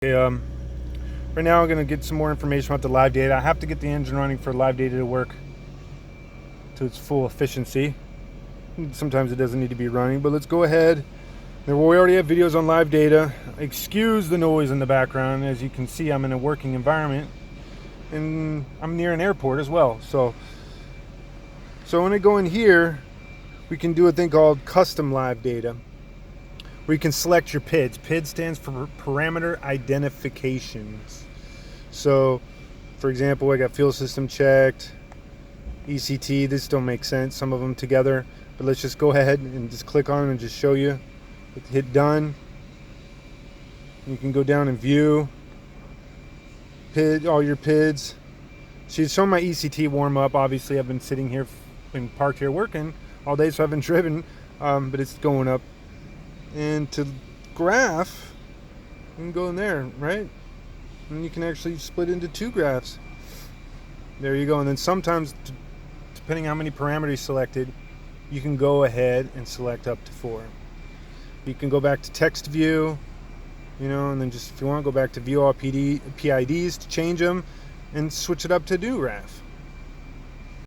Okay, right now I'm going to get some more information about the live data. I have to get the engine running for live data to work to its full efficiency. Sometimes it doesn't need to be running, but let's go ahead. Now, we already have videos on live data. Excuse the noise in the background. As you can see, I'm in a working environment and I'm near an airport as well. So when I go in here, we can do a thing called custom live data, where you can select your PIDs. PID stands for parameter identifications. So, for example, I got fuel system checked, ECT. This don't make sense, some of them together, but let's just go ahead and just click on it and just show you. Hit done. You can go down and view PID, all your PIDs. She's shown my ECT warm up. Obviously, I've been sitting here, been parked here working all day, so I haven't driven, but it's going up. And to graph, you can go in there, right? And you can actually split into two graphs. There you go. And then sometimes, depending how many parameters selected, you can go ahead and select up to 4. You can go back to text view, and then just, if you want, go back to view all PIDs to change them and switch it up to new graph.